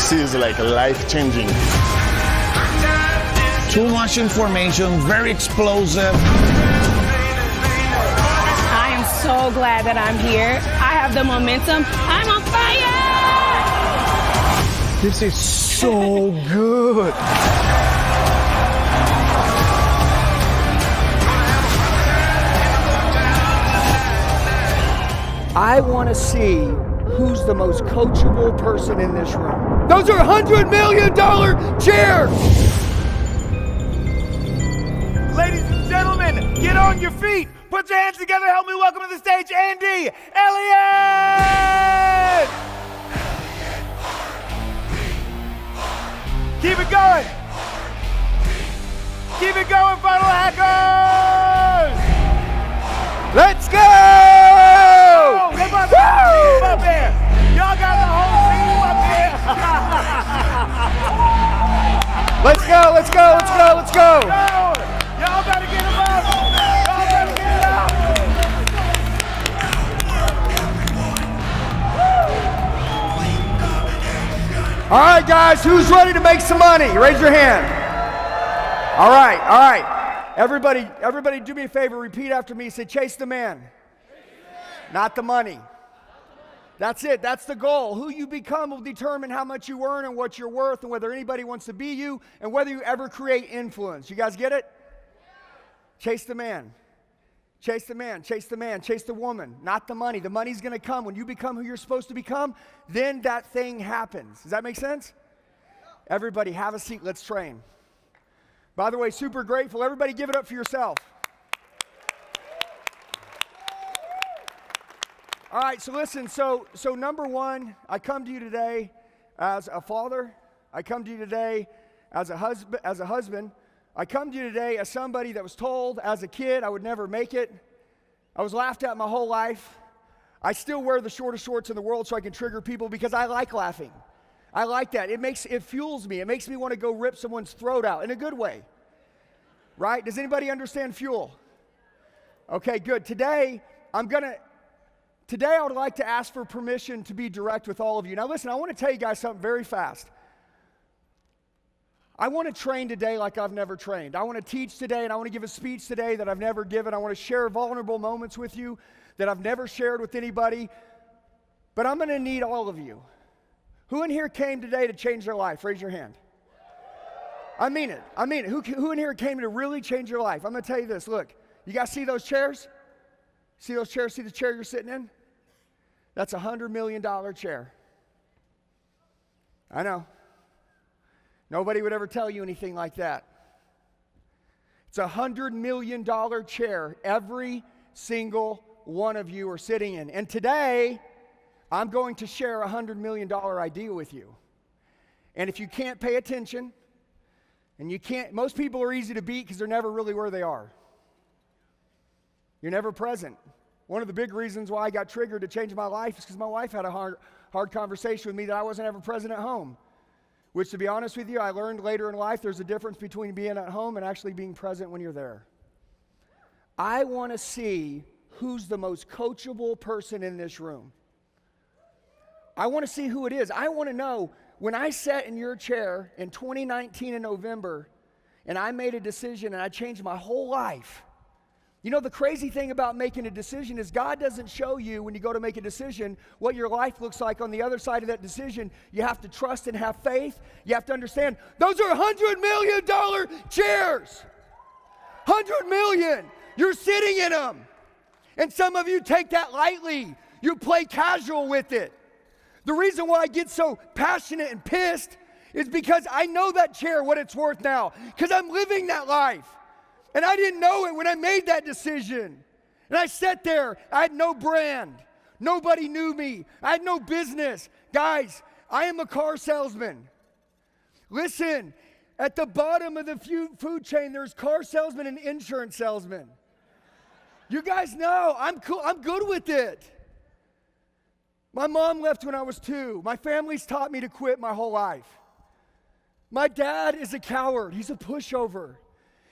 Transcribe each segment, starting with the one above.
This is like life-changing. Too much information, very explosive. I am so glad that I'm here. I have the momentum. I'm on fire! This is so good. I want to see who's the most coachable person in this room. Those are $100 million chairs! Ladies and gentlemen, get on your feet. Put your hands together. Help me welcome to the stage, Andy Elliott. Keep it going. Keep it going, Funnel Hackers. Let's go! Oh, they about to have a team up there. Y'all got the whole team up here. Let's go, let's go, let's go, let's go. Y'all better get them up. Y'all better get it up. All right, guys, who's ready to make some money? Raise your hand. All right, all right. Everybody do me a favor, repeat after me. Say, chase the man. Not the money. That's it. That's the goal. Who you become will determine how much you earn and what you're worth and whether anybody wants to be you and whether you ever create influence. You guys get it? Chase the man. Chase the man. Chase the man. Chase the woman. Not the money. The money's going to come. When you become who you're supposed to become, then that thing happens. Does that make sense? Everybody, have a seat. Let's train. By the way, super grateful. Everybody give it up for yourself. All right, so listen, so number one, I come to you today as a father. I come to you today as a husband. I come to you today as somebody that was told as a kid I would never make it. I was laughed at my whole life. I still wear the shortest shorts in the world so I can trigger people because I like laughing. I like that. It fuels me. It makes me want to go rip someone's throat out in a good way. Right? Does anybody understand fuel? Okay, good. Today I would like to ask for permission to be direct with all of you. Now listen, I want to tell you guys something very fast. I want to train today like I've never trained. I want to teach today and I want to give a speech today that I've never given. I want to share vulnerable moments with you that I've never shared with anybody. But I'm going to need all of you. Who in here came today to change their life? Raise your hand. I mean it. I mean it. Who in here came to really change your life? I'm going to tell you this. Look, you guys see those chairs? See those chairs? See the chair you're sitting in? That's a $100 million chair. I know. Nobody would ever tell you anything like that. It's a $100 million chair every single one of you are sitting in. And today, I'm going to share a $100 million idea with you. And if you can't pay attention, and you can't, most people are easy to beat because they're never really where they are. You're never present. One of the big reasons why I got triggered to change my life is because my wife had a hard conversation with me that I wasn't ever present at home. Which, to be honest with you, I learned later in life there's a difference between being at home and actually being present when you're there. I want to see who's the most coachable person in this room. I want to see who it is. I want to know, when I sat in your chair in 2019 in November and I made a decision and I changed my whole life. You know, the crazy thing about making a decision is God doesn't show you when you go to make a decision what your life looks like on the other side of that decision. You have to trust and have faith. You have to understand, those are $100 million chairs. $100 million. You're sitting in them. And some of you take that lightly. You play casual with it. The reason why I get so passionate and pissed is because I know that chair, what it's worth now, because I'm living that life. And I didn't know it when I made that decision. And I sat there. I had no brand. Nobody knew me. I had no business. Guys, I am a car salesman. Listen, at the bottom of the food chain, there's car salesmen and insurance salesmen. You guys know, I'm cool. I'm good with it. My mom left when I was 2. My family's taught me to quit my whole life. My dad is a coward. He's a pushover.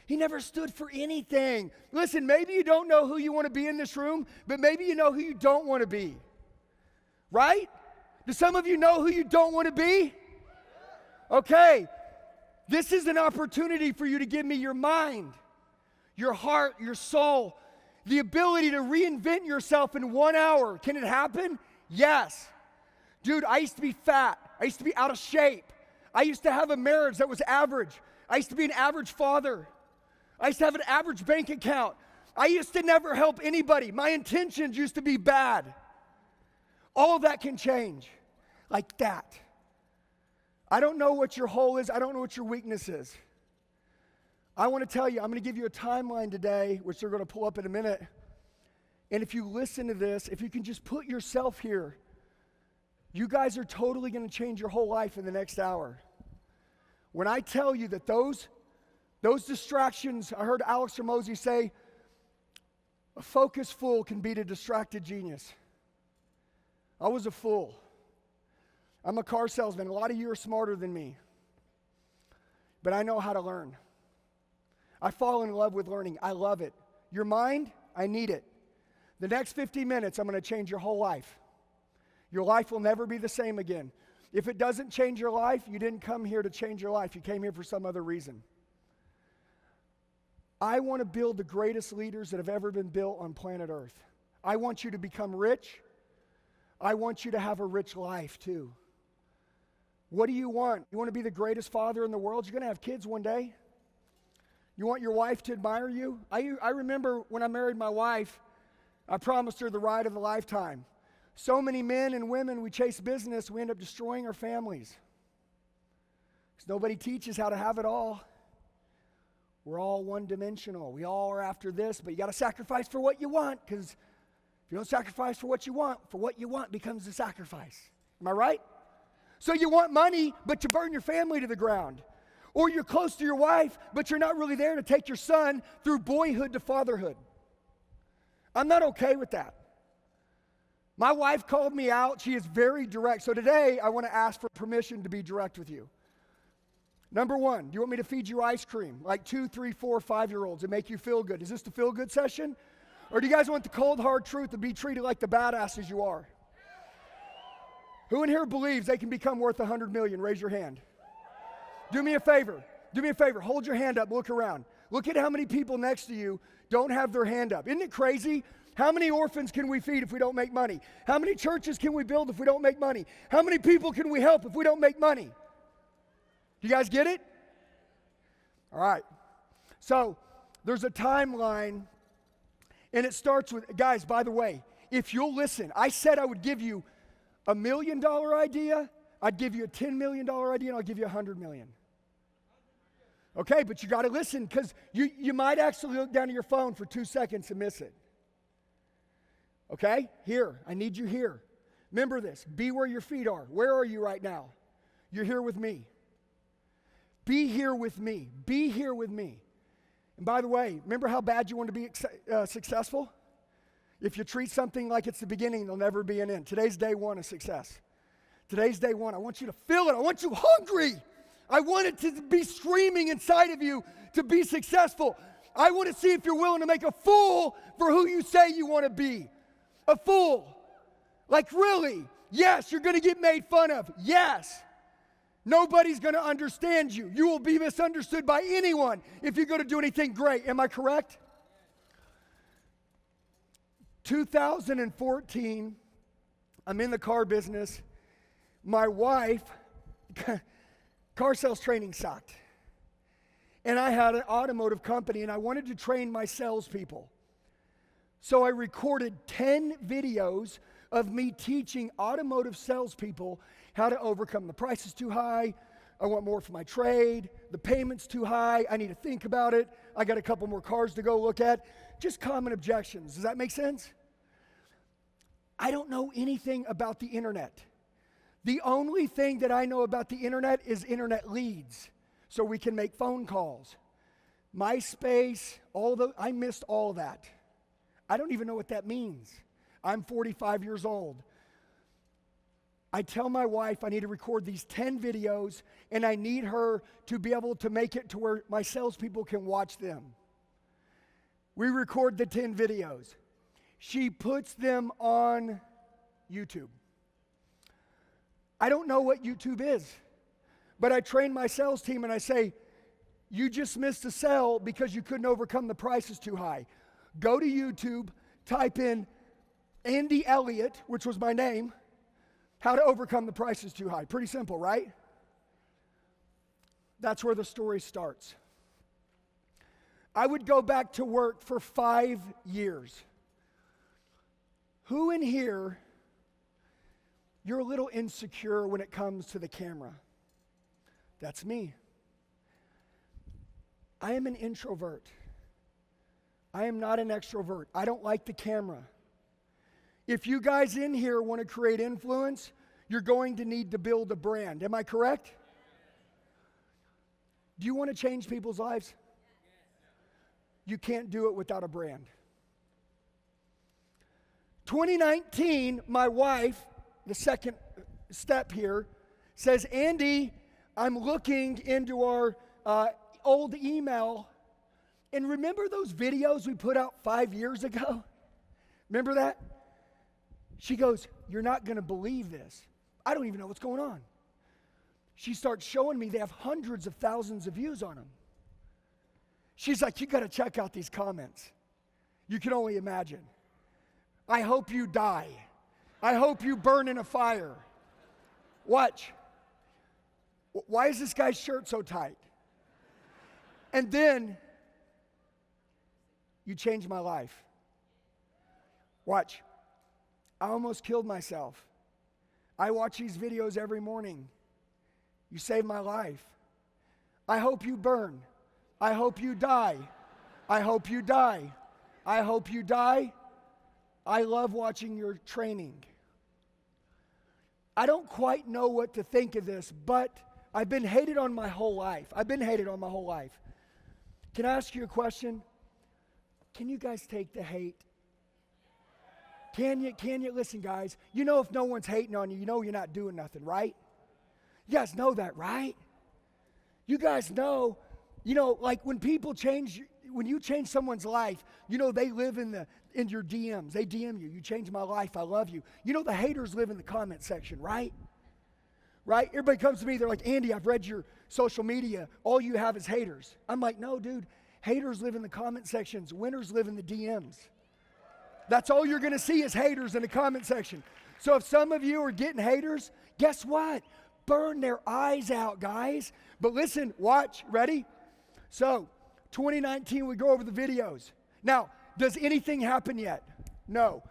He never stood for anything. Listen, maybe you don't know who you want to be in this room, but maybe you know who you don't want to be. Right? Do some of you know who you don't want to be? Okay, this is an opportunity for you to give me your mind, your heart, your soul, the ability to reinvent yourself in 1 hour. Can it happen? Yes. Dude, I used to be fat. I used to be out of shape. I used to have a marriage that was average. I used to be an average father. I used to have an average bank account. I used to never help anybody. My intentions used to be bad. All of that can change like that. I don't know what your hole is. I don't know what your weakness is. I want to tell you, I'm going to give you a timeline today, which they're going to pull up in a minute. And if you listen to this, if you can just put yourself here, you guys are totally going to change your whole life in the next hour. When I tell you that those distractions, I heard Alex Hormozy say, a focused fool can beat a distracted genius. I was a fool. I'm a car salesman. A lot of you are smarter than me. But I know how to learn. I fall in love with learning. I love it. Your mind, I need it. The next 50 minutes, I'm going to change your whole life. Your life will never be the same again. If it doesn't change your life, you didn't come here to change your life. You came here for some other reason. I want to build the greatest leaders that have ever been built on planet Earth. I want you to become rich. I want you to have a rich life too. What do you want? You want to be the greatest father in the world? You're going to have kids one day. You want your wife to admire you? I remember when I married my wife, I promised her the ride of a lifetime. So many men and women, we chase business, we end up destroying our families. Because nobody teaches how to have it all. We're all one-dimensional. We all are after this, but you got to sacrifice for what you want, because if you don't sacrifice for what you want becomes a sacrifice. Am I right? So you want money, but you burn your family to the ground. Or you're close to your wife, but you're not really there to take your son through boyhood to fatherhood. I'm not okay with that. My wife called me out. She is very direct. So today, I want to ask for permission to be direct with you. Number one, do you want me to feed you ice cream like 2, 3, 4, 5-year-olds and make you feel good? Is this the feel good session? Or do you guys want the cold, hard truth and be treated like the badasses you are? Who in here believes they can become worth $100 million? Raise your hand. Do me a favor. Do me a favor. Hold your hand up. Look around. Look at how many people next to you don't have their hand up. Isn't it crazy? How many orphans can we feed if we don't make money? How many churches can we build if we don't make money? How many people can we help if we don't make money? Do you guys get it? All right. So there's a timeline, and it starts with, guys, by the way, if you'll listen, I said I would give you $1 million idea, I'd give you a $10 million idea, and I'll give you $100 million. Okay, but you got to listen, because you might actually look down at your phone for 2 seconds and miss it. Okay, here, I need you here. Remember this, be where your feet are. Where are you right now? You're here with me. Be here with me. Be here with me. And by the way, remember how bad you want to be successful? If you treat something like it's the beginning, there'll never be an end. Today's day one of success. Today's day one. I want you to feel it. I want you hungry. I want it to be screaming inside of you to be successful. I want to see if you're willing to make a fool for who you say you want to be. A fool. Like really? Yes, you're going to get made fun of. Yes. Nobody's going to understand you. You will be misunderstood by anyone if you're going to do anything great. Am I correct? 2014, I'm in the car business. My wife, car sales training sucked. And I had an automotive company, and I wanted to train my salespeople. So I recorded 10 videos of me teaching automotive salespeople how to overcome the price is too high, I want more for my trade, the payment's too high, I need to think about it, I got a couple more cars to go look at. Just common objections. Does that make sense? I don't know anything about the internet. The only thing that I know about the internet is internet leads, so we can make phone calls. MySpace, I missed all that. I don't even know what that means. I'm 45 years old. I tell my wife I need to record these 10 videos, and I need her to be able to make it to where my salespeople can watch them. We record the 10 videos. She puts them on YouTube. I don't know what YouTube is, But I train my sales team and I say, you just missed a sale because you couldn't overcome the prices too high. Go to YouTube, type in Andy Elliott, which was my name, how to overcome the prices too high. Pretty simple, right? That's where the story starts. I would go back to work for 5 years. Who in here, you're a little insecure when it comes to the camera? That's me. I am an introvert. I am not an extrovert. I don't like the camera. If you guys in here want to create influence, you're going to need to build a brand. Am I correct? Do you want to change people's lives? You can't do it without a brand. 2019, my wife, the second step here, says, Andy, I'm looking into our old email, and remember those videos we put out 5 years ago? Remember that? She goes, you're not going to believe this. I don't even know what's going on. She starts showing me they have hundreds of thousands of views on them. She's like, you got to check out these comments. You can only imagine. I hope you die. I hope you burn in a fire. Watch. Why is this guy's shirt so tight? And then, you changed my life. Watch. I almost killed myself. I watch these videos every morning. You saved my life. I hope you burn. I hope you die. I hope you die. I hope you die. I love watching your training. I don't quite know what to think of this, but I've been hated on my whole life. Can I ask you a question? Can you guys take the hate? Can you? Listen, guys, you know if no one's hating on you, you know you're not doing nothing, right? You guys know that, right? You guys know, like when people change, when you change someone's life, they live in your DMs. They DM you. You changed my life. I love you. The haters live in the comment section, right? Right? Everybody comes to me. They're like, Andy, I've read your social media. All you have is haters. I'm like, no, dude. Haters live in the comment sections. Winners live in the DMs. That's all you're going to see is haters in the comment section. So if some of you are getting haters, guess what? Burn their eyes out, guys. But listen, watch. Ready? So 2019, we go over the videos. Now, does anything happen yet? No.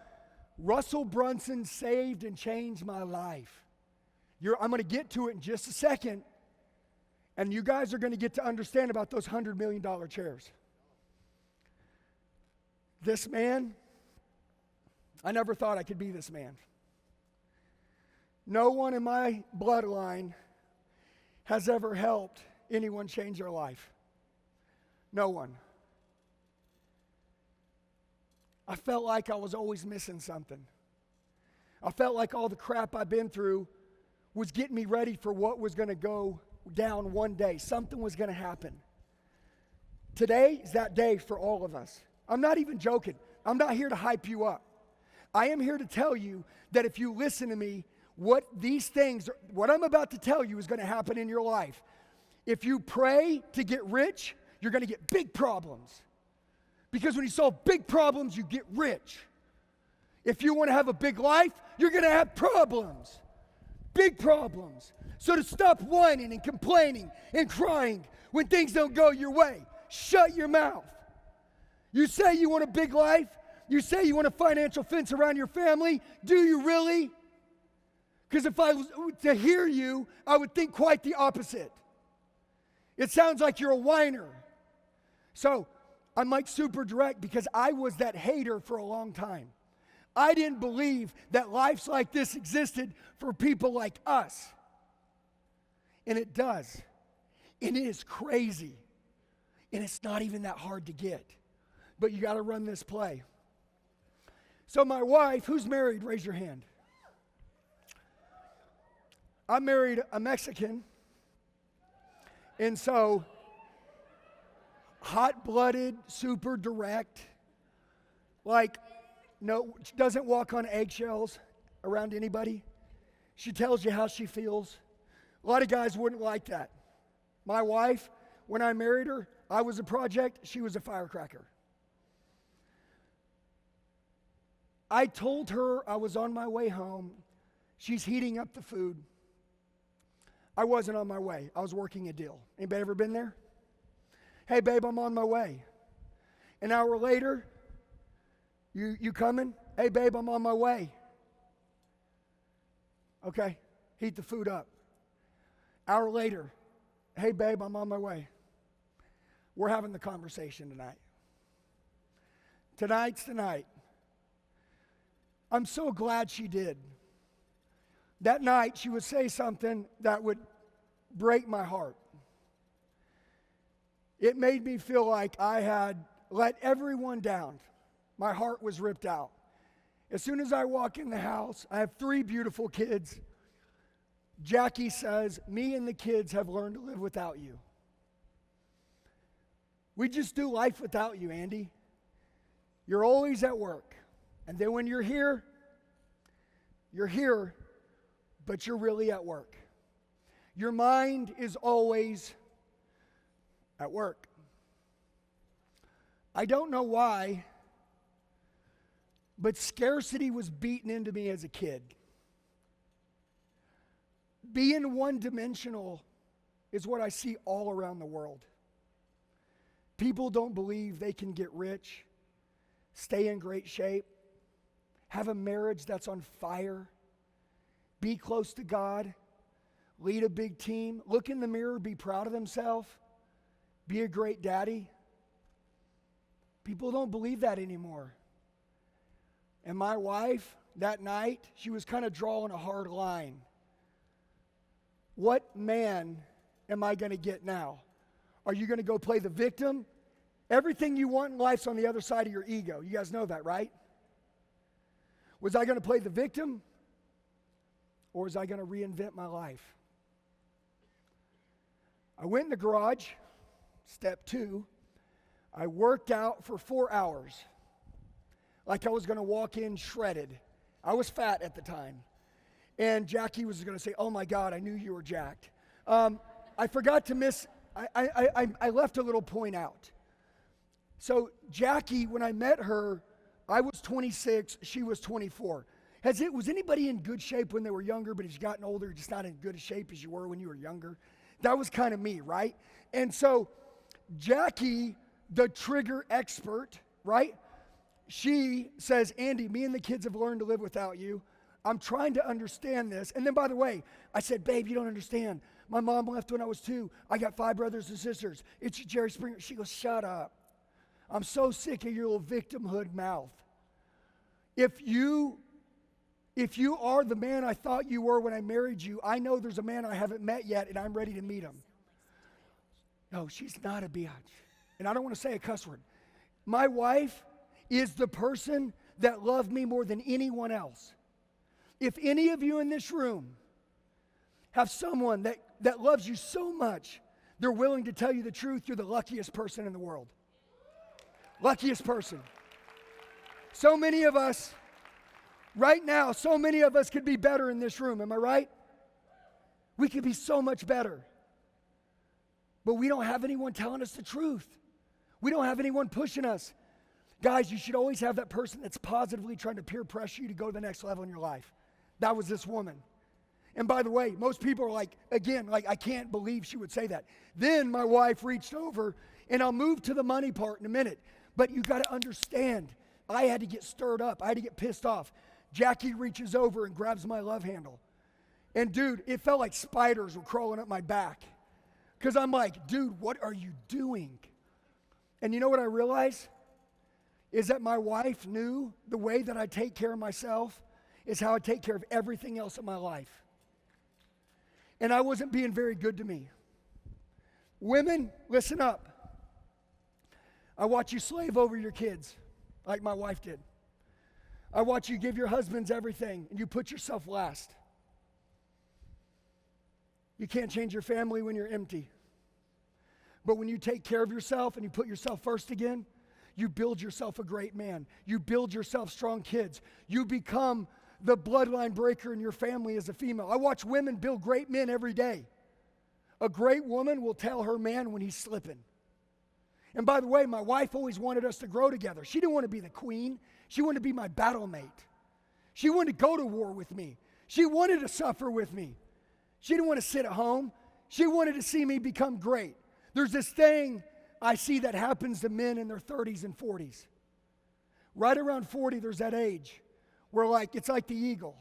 Russell Brunson saved and changed my life. I'm going to get to it in just a second, and you guys are going to get to understand about those $100 million chairs. This man, I never thought I could be this man. No one in my bloodline has ever helped anyone change their life. No one. I felt like I was always missing something. I felt like all the crap I've been through was getting me ready for what was going to go down one day. Something was going to happen. Today is that day for all of us. I'm not even joking. I'm not here to hype you up. I am here to tell you that if you listen to me, what I'm about to tell you is going to happen in your life. If you pray to get rich, you're going to get big problems. Because when you solve big problems, you get rich. If you want to have a big life, you're going to have problems. Big problems. So to stop whining and complaining and crying when things don't go your way, shut your mouth. You say you want a big life? You say you want a financial fence around your family? Do you really? Because if I was to hear you, I would think quite the opposite. It sounds like you're a whiner. So I'm like super direct because I was that hater for a long time. I didn't believe that lives like this existed for people like us. And it does. And it is crazy. And it's not even that hard to get. But you got to run this play. So my wife, who's married, raise your hand. I married a Mexican. And so, hot-blooded, super direct, like, no, she doesn't walk on eggshells around anybody. She tells you how she feels. A lot of guys wouldn't like that. My wife, when I married her, I was a project, she was a firecracker. I told her I was on my way home. She's heating up the food. I wasn't on my way. I was working a deal. Anybody ever been there? Hey, babe, I'm on my way. An hour later, you coming? Hey, babe, I'm on my way. Okay, heat the food up. Hour later, hey, babe, I'm on my way. We're having the conversation tonight. Tonight's the night. I'm so glad she did. That night, she would say something that would break my heart. It made me feel like I had let everyone down. My heart was ripped out. As soon as I walk in the house, I have 3 beautiful kids. Jackie says, me and the kids have learned to live without you. We just do life without you, Andy. You're always at work. And then when you're here, but you're really at work. Your mind is always at work. I don't know why, but scarcity was beaten into me as a kid. Being one-dimensional is what I see all around the world. People don't believe they can get rich, stay in great shape, have a marriage that's on fire, be close to God, lead a big team, look in the mirror, be proud of themselves, be a great daddy. People don't believe that anymore. And my wife, that night, she was kind of drawing a hard line. What man am I going to get now? Are you going to go play the victim? Everything you want in life's on the other side of your ego. You guys know that, right? Was I going to play the victim? Or was I going to reinvent my life? I went in the garage, step 2. I worked out for 4 hours. Like I was going to walk in shredded. I was fat at the time. And Jackie was going to say, oh my God, I knew you were jacked. I forgot to miss, I left a little point out. So Jackie, when I met her, I was 26, she was 24. Was anybody in good shape when they were younger, but as you gotten older, just not in good shape as you were when you were younger? That was kind of me, right? And so Jackie, the trigger expert, right? She says, Andy, me and the kids have learned to live without you. I'm trying to understand this. And then, by the way, I said, babe, you don't understand. My mom left when I was 2. I got 5 brothers and sisters. It's Jerry Springer. She goes, shut up. I'm so sick of your little victimhood mouth. If you are the man I thought you were when I married you, I know there's a man I haven't met yet, and I'm ready to meet him. No, she's not a biatch. And I don't want to say a cuss word. My wife is the person that loved me more than anyone else. If any of you in this room have someone that loves you so much, they're willing to tell you the truth, you're the luckiest person in the world. Luckiest person. So many of us, right now, so many of us could be better in this room. Am I right? We could be so much better. But we don't have anyone telling us the truth. We don't have anyone pushing us. Guys, you should always have that person that's positively trying to peer pressure you to go to the next level in your life. That was this woman. And by the way, most people are like, again, like, I can't believe she would say that. Then my wife reached over, and I'll move to the money part in a minute. But you got to understand, I had to get stirred up. I had to get pissed off. Jackie reaches over and grabs my love handle. And dude, it felt like spiders were crawling up my back. Because I'm like, dude, what are you doing? And you know what I realized? Is that my wife knew the way that I take care of myself is how I take care of everything else in my life. And I wasn't being very good to me. Women, listen up. I watch you slave over your kids like my wife did. I watch you give your husbands everything and you put yourself last. You can't change your family when you're empty. But when you take care of yourself and you put yourself first again, you build yourself a great man. You build yourself strong kids. You become the bloodline breaker in your family as a female. I watch women build great men every day. A great woman will tell her man when he's slipping. And by the way, my wife always wanted us to grow together. She didn't want to be the queen. She wanted to be my battle mate. She wanted to go to war with me. She wanted to suffer with me. She didn't want to sit at home. She wanted to see me become great. There's this thing I see that happens to men in their 30s and 40s. Right around 40, there's that age where it's like the eagle.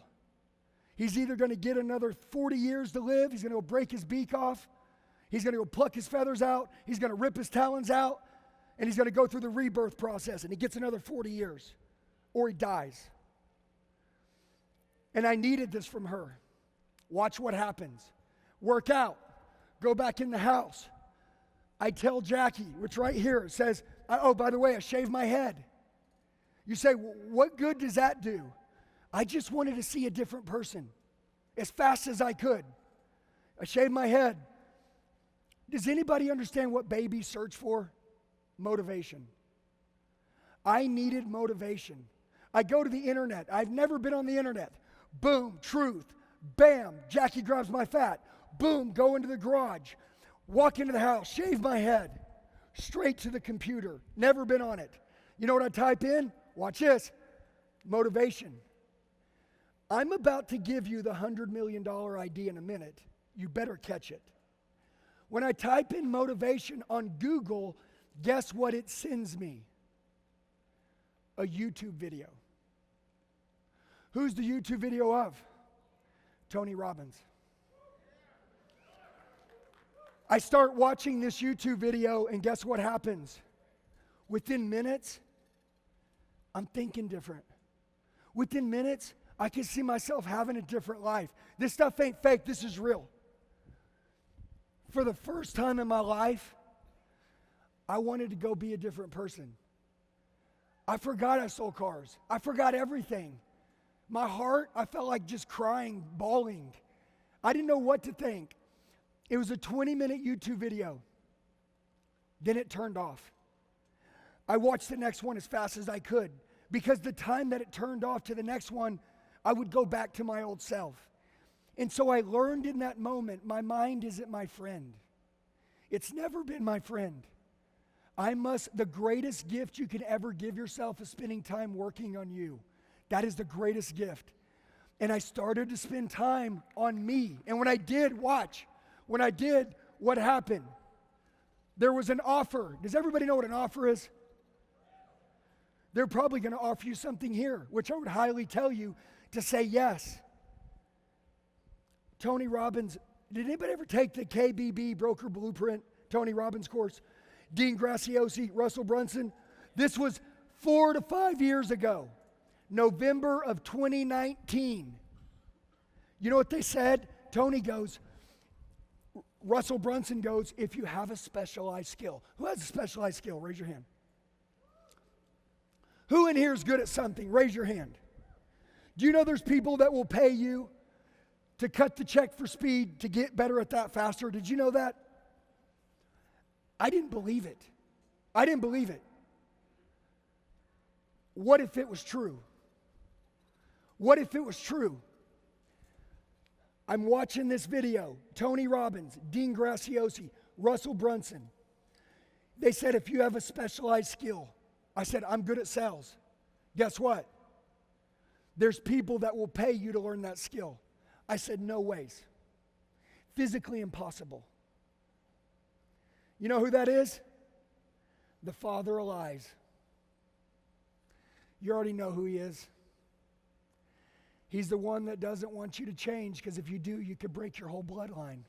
He's either going to get another 40 years to live, he's going to go break his beak off, he's going to go pluck his feathers out, he's going to rip his talons out, and he's going to go through the rebirth process, and he gets another 40 years, or he dies. And I needed this from her. Watch what happens. Work out. Go back in the house. I tell Jackie, which right here, it says, oh, by the way, I shaved my head. You say, what good does that do? I just wanted to see a different person as fast as I could. I shaved my head. Does anybody understand what babies search for? Motivation. I needed motivation. I go to the internet. I've never been on the internet. Boom, truth. Bam, Jackie grabs my fat. Boom, go into the garage. Walk into the house, shave my head. Straight to the computer. Never been on it. You know what I type in? Watch this. Motivation. I'm about to give you the $100 million idea in a minute. You better catch it. When I type in motivation on Google, guess what it sends me? A YouTube video. Who's the YouTube video of? Tony Robbins. I start watching this YouTube video, and guess what happens? Within minutes, I'm thinking different. Within minutes, I can see myself having a different life. This stuff ain't fake, this is real. For the first time in my life, I wanted to go be a different person. I forgot I sold cars. I forgot everything. My heart, I felt like just crying, bawling. I didn't know what to think. It was a 20-minute YouTube video. Then it turned off. I watched the next one as fast as I could because the time that it turned off to the next one, I would go back to my old self. And so I learned in that moment, my mind isn't my friend. It's never been my friend. The greatest gift you can ever give yourself is spending time working on you. That is the greatest gift. And I started to spend time on me. And when I did, what happened? There was an offer. Does everybody know what an offer is? They're probably going to offer you something here, which I would highly tell you to say yes. Tony Robbins, did anybody ever take the KBB Broker Blueprint, Tony Robbins course? Dean Graziosi, Russell Brunson. This was 4 to 5 years ago, November of 2019. You know what they said? Tony goes, Russell Brunson goes, if you have a specialized skill. Who has a specialized skill? Raise your hand. Who in here is good at something? Raise your hand. Do you know there's people that will pay you to cut the check for speed to get better at that faster? Did you know that? I didn't believe it. I didn't believe it. What if it was true? What if it was true? I'm watching this video. Tony Robbins, Dean Graziosi, Russell Brunson. They said, if you have a specialized skill. I said, I'm good at sales. Guess what? There's people that will pay you to learn that skill. I said, no ways. Physically impossible. You know who that is? The father of lies. You already know who he is. He's the one that doesn't want you to change, because if you do, you could break your whole bloodline.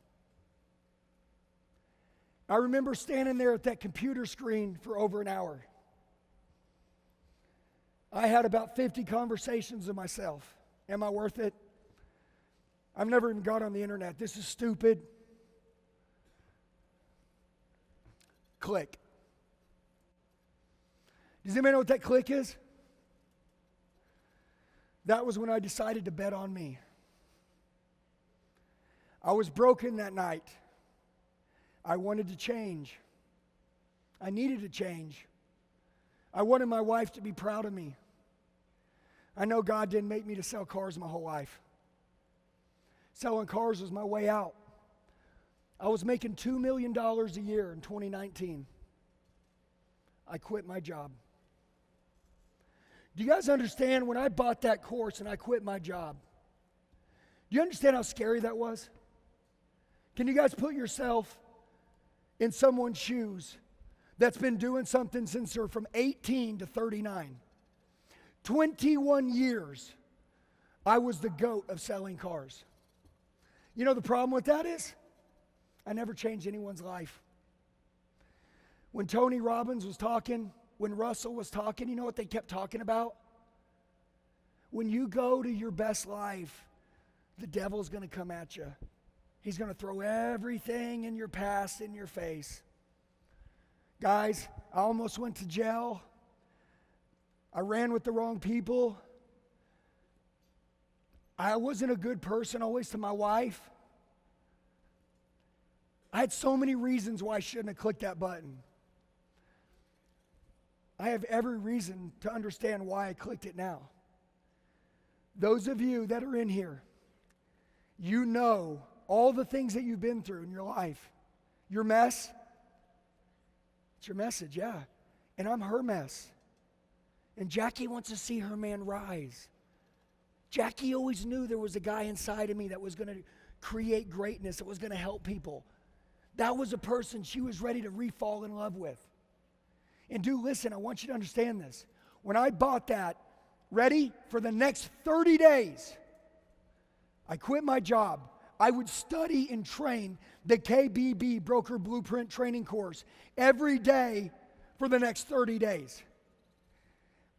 I remember standing there at that computer screen for over an hour. I had about 50 conversations with myself. Am I worth it? I've never even got on the internet. This is stupid. Click. Does anybody know what that click is? That was when I decided to bet on me. I was broken that night. I wanted to change. I needed to change. I wanted my wife to be proud of me. I know God didn't make me to sell cars my whole life. Selling cars was my way out. I was making $2 million a year in 2019. I quit my job. Do you guys understand when I bought that course and I quit my job? Do you understand how scary that was? Can you guys put yourself in someone's shoes that's been doing something since they're from 18 to 39? 21 years, I was the GOAT of selling cars. You know the problem with that is? I never changed anyone's life. When Tony Robbins was talking, when Russell was talking, you know what they kept talking about? When you go to your best life, the devil's going to come at you. He's going to throw everything in your past in your face. Guys, I almost went to jail. I ran with the wrong people. I wasn't a good person always to my wife. I had so many reasons why I shouldn't have clicked that button. I have every reason to understand why I clicked it now. Those of you that are in here, you know all the things that you've been through in your life. Your mess, it's your message, yeah. And I'm her mess. And Jackie wants to see her man rise. Jackie always knew there was a guy inside of me that was going to create greatness, that was going to help people. That was a person she was ready to re-fall in love with. And listen, I want you to understand this. When I bought that, ready, for the next 30 days, I quit my job. I would study and train the KBB Broker Blueprint Training Course every day for the next 30 days.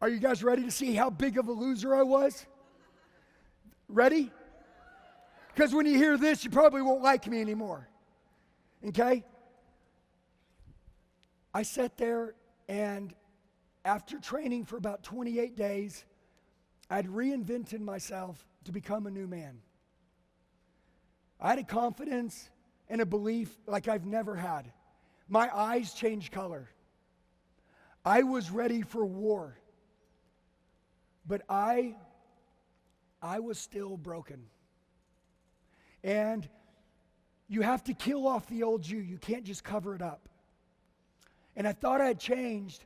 Are you guys ready to see how big of a loser I was? Ready? Because when you hear this, you probably won't like me anymore. Okay? I sat there, and after training for about 28 days, I'd reinvented myself to become a new man. I had a confidence and a belief like I've never had. My eyes changed color. I was ready for war. But I was still broken. And you have to kill off the old you. You can't just cover it up. And I thought I had changed,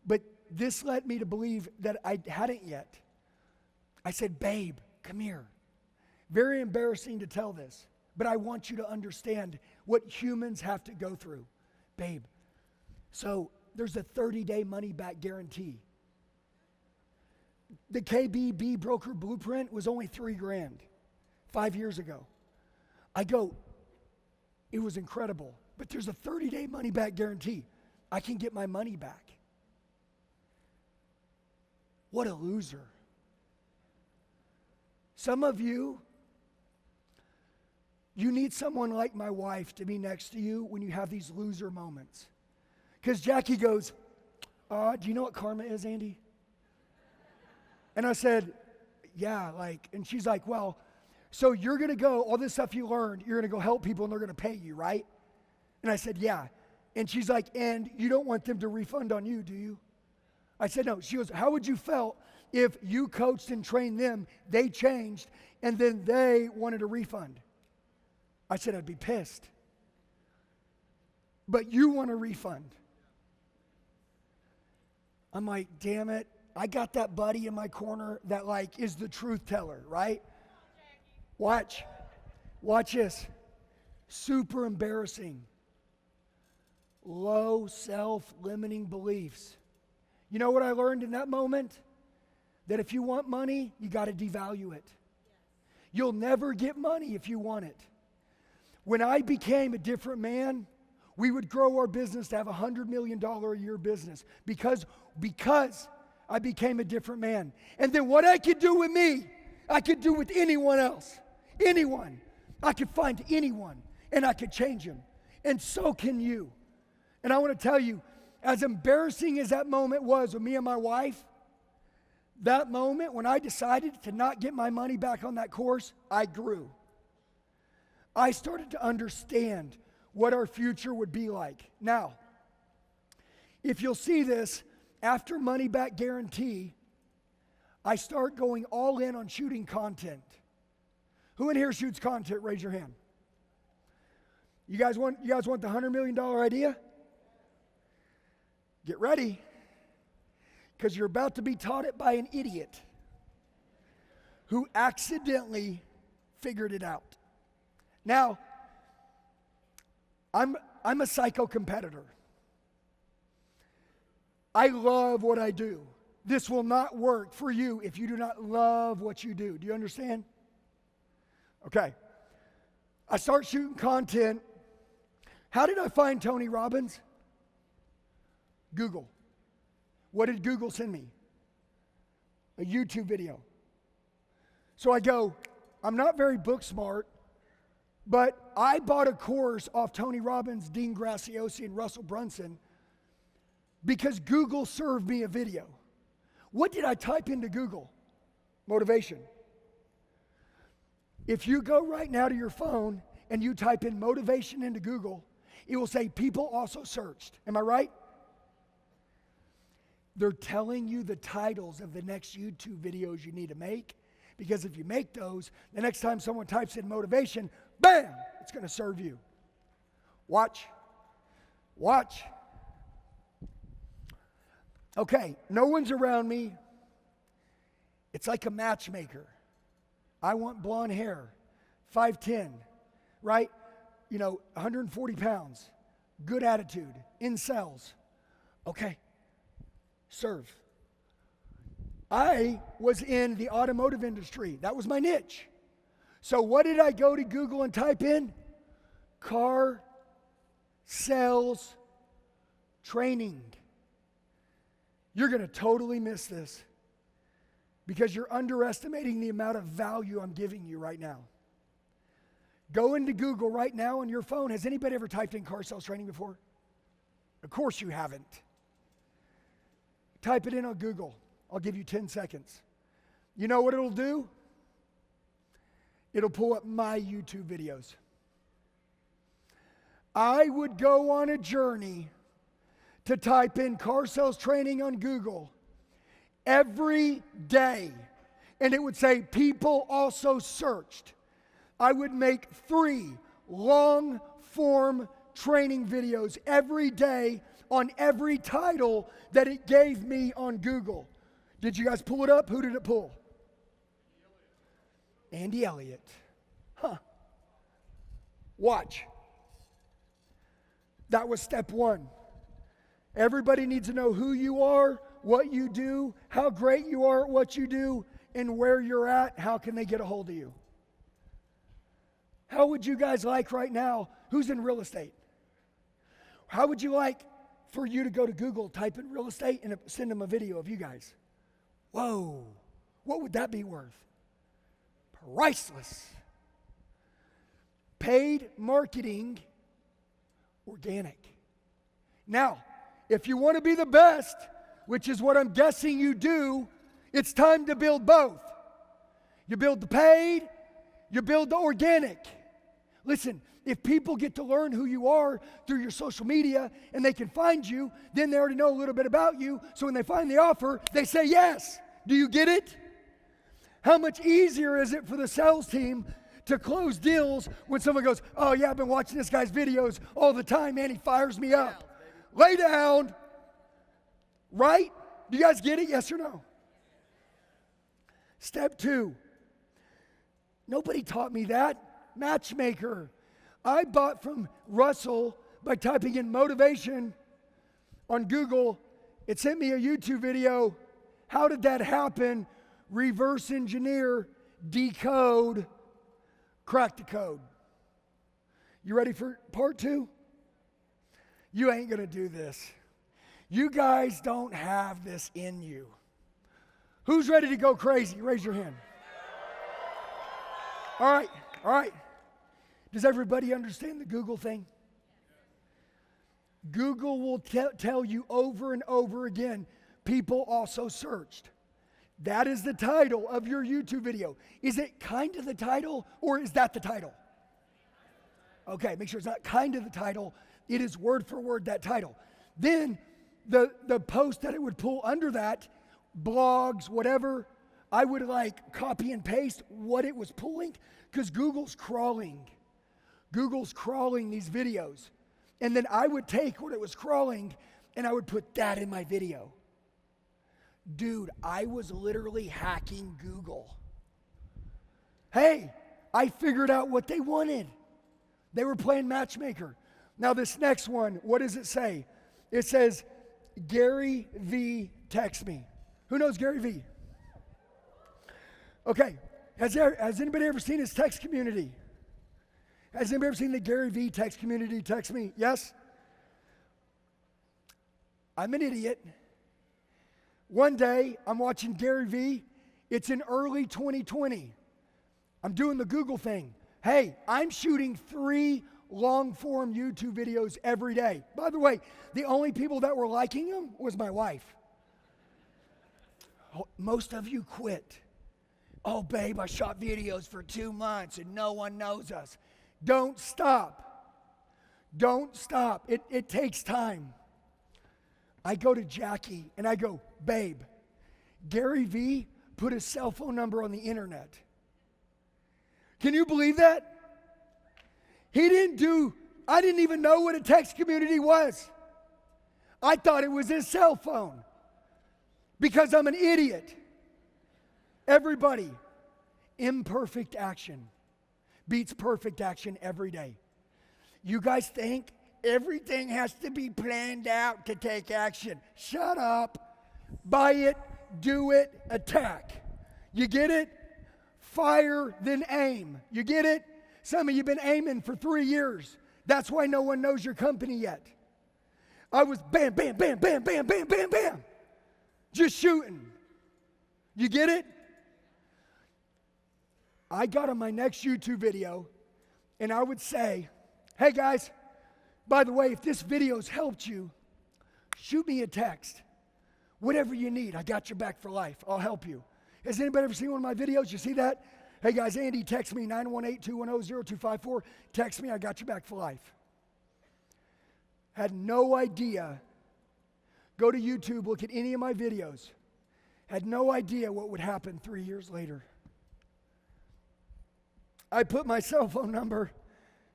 but this led me to believe that I hadn't yet. I said, babe, come here. Very embarrassing to tell this, but I want you to understand what humans have to go through. Babe, so there's a 30-day money-back guarantee. The KBB Broker Blueprint was only $3,000 5 years ago. I go, it was incredible, but there's a 30-day money-back guarantee. I can get my money back. What a loser. Some of you, you need someone like my wife to be next to you when you have these loser moments. Because Jackie goes, do you know what karma is, Andy? And I said, yeah, and she's like, well, so you're going to go, all this stuff you learned, you're going to go help people and they're going to pay you, right? And I said, yeah. And she's like, and you don't want them to refund on you, do you? I said, no. She goes, how would you felt if you coached and trained them, they changed, and then they wanted a refund? I said, I'd be pissed. But you want a refund. I'm like, damn it. I got that buddy in my corner that is the truth teller, right? Watch this. Super embarrassing. Low self-limiting beliefs. You know what I learned in that moment? That if you want money, you got to devalue it. You'll never get money if you want it. When I became a different man, we would grow our business to have a $100 million a year business because I became a different man. And then what I could do with me, I could do with anyone else. Anyone. I could find anyone and I could change him. And so can you. And I want to tell you, as embarrassing as that moment was with me and my wife, that moment when I decided to not get my money back on that course, I grew. I started to understand what our future would be like. Now, if you'll see this, after money back guarantee, I start going all in on shooting content. Who in here shoots content? Raise your hand. You guys want the $100 million idea? Get ready, because you're about to be taught it by an idiot who accidentally figured it out. Now, I'm a psycho competitor. I love what I do. This will not work for you if you do not love what you do. Do you understand? Okay. I start shooting content. How did I find Tony Robbins? Google. What did Google send me? A YouTube video. So I go, I'm not very book smart, but I bought a course off Tony Robbins, Dean Graziosi, and Russell Brunson because Google served me a video. What did I type into Google? Motivation. If you go right now to your phone and you type in motivation into Google, it will say people also searched. Am I right? They're telling you the titles of the next YouTube videos you need to make, because if you make those, the next time someone types in motivation, bam, it's going to serve you. Watch. Watch. Okay, no one's around me. It's like a matchmaker. I want blonde hair, 5'10", right? 140 pounds, good attitude, incels. Okay, serve. I was in the automotive industry. That was my niche. So what did I go to Google and type in? Car sales training. You're going to totally miss this because you're underestimating the amount of value I'm giving you right now. Go into Google right now on your phone. Has anybody ever typed in car sales training before? Of course you haven't. Type it in on Google. I'll give you 10 seconds. You know what it'll do? It'll pull up my YouTube videos. I would go on a journey to type in car sales training on Google every day, and it would say people also searched. I would make 3 long-form training videos every day on every title that it gave me on Google. Did you guys pull it up? Who did it pull? Andy Elliott. Huh. Watch. That was step 1. Everybody needs to know who you are, what you do, how great you are at what you do, and where you're at. How can they get a hold of you? How would you guys like right now, who's in real estate? How would you like for you to go to Google, type in real estate, and send them a video of you guys? Whoa, what would that be worth? Priceless. Paid marketing, organic. Now, if you want to be the best, which is what I'm guessing you do, it's time to build both. You build the paid, you build the organic. Listen, if people get to learn who you are through your social media and they can find you, then they already know a little bit about you. So when they find the offer, they say yes. Do you get it? How much easier is it for the sales team to close deals when someone goes, oh yeah, I've been watching this guy's videos all the time, man, he fires me up. Lay down. Right? Do you guys get it? Yes or no? Step 2. Nobody taught me that. Matchmaker. I bought from Russell by typing in motivation on Google. It sent me a YouTube video. How did that happen? Reverse engineer, decode, crack the code. You ready for part 2? You ain't going to do this. You guys don't have this in you. Who's ready to go crazy? Raise your hand. All right. Does everybody understand the Google thing? Google will tell you over and over again, people also searched. That is the title of your YouTube video. Is it kind of the title, or is that the title? Okay, make sure it's not kind of the title. It is word for word that title. Then the post that it would pull under that, blogs, whatever, I would copy and paste what it was pulling, because Google's crawling. Google's crawling these videos. And then I would take what it was crawling and I would put that in my video. Dude, I was literally hacking Google. Hey, I figured out what they wanted. They were playing matchmaker. Now this next one, what does it say? It says, Gary V text me. Who knows Gary V? Okay, has anybody ever seen his text community? Has anybody ever seen the Gary V text community text me? Yes? I'm an idiot. One day, I'm watching Gary V. It's in early 2020. I'm doing the Google thing. Hey, I'm shooting 3 long-form YouTube videos every day. By the way, the only people that were liking them was my wife. Most of you quit. Oh, babe, I shot videos for 2 months and no one knows us. Don't stop. Don't stop. It takes time. I go to Jackie and I go, babe, Gary V put his cell phone number on the internet. Can you believe that? I didn't even know what a text community was. I thought it was his cell phone because I'm an idiot. Everybody, imperfect action beats perfect action every day. You guys think everything has to be planned out to take action. Shut up. Buy it, do it, attack. You get it? Fire, then aim. You get it? Some of you have been aiming for 3 years. That's why no one knows your company yet. I was bam, bam, bam, bam, bam, bam, bam, bam. Just shooting. You get it? I got on my next YouTube video and I would say, hey guys, by the way, if this video's helped you, shoot me a text. Whatever you need, I got your back for life. I'll help you. Has anybody ever seen one of my videos? You see that? Hey guys, Andy, text me 918-210-0254. Text me, I got your back for life. Had no idea. Go to YouTube, look at any of my videos. Had no idea what would happen 3 years later. I put my cell phone number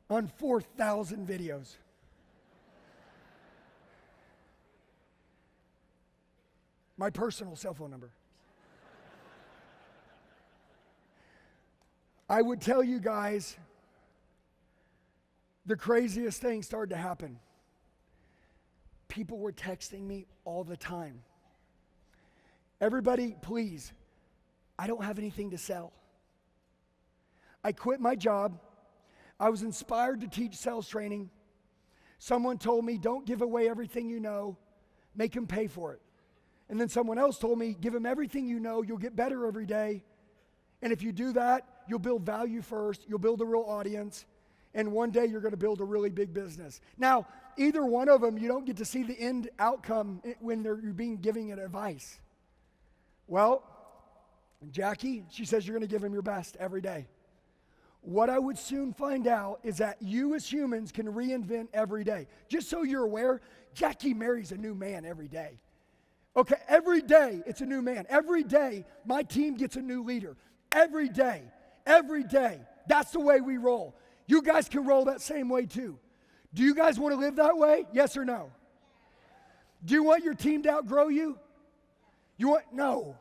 on 4,000 videos. My personal cell phone number. I would tell you guys, the craziest thing started to happen. People were texting me all the time. Everybody, please, I don't have anything to sell. I quit my job. I was inspired to teach sales training. Someone told me, don't give away everything you know, make them pay for it. And then someone else told me, give them everything you know, you'll get better every day. And if you do that, you'll build value first, you'll build a real audience, and one day you're going to build a really big business. Now, either one of them, you don't get to see the end outcome when you're being giving it advice. Well, Jackie, she says you're going to give him your best every day. What I would soon find out is that you as humans can reinvent every day. Just so you're aware, Jackie marries a new man every day. Okay, every day it's a new man. Every day my team gets a new leader. Every day. That's the way we roll. You guys can roll that same way too. Do you guys want to live that way? Yes or no? Do you want your team to outgrow you? You want, no.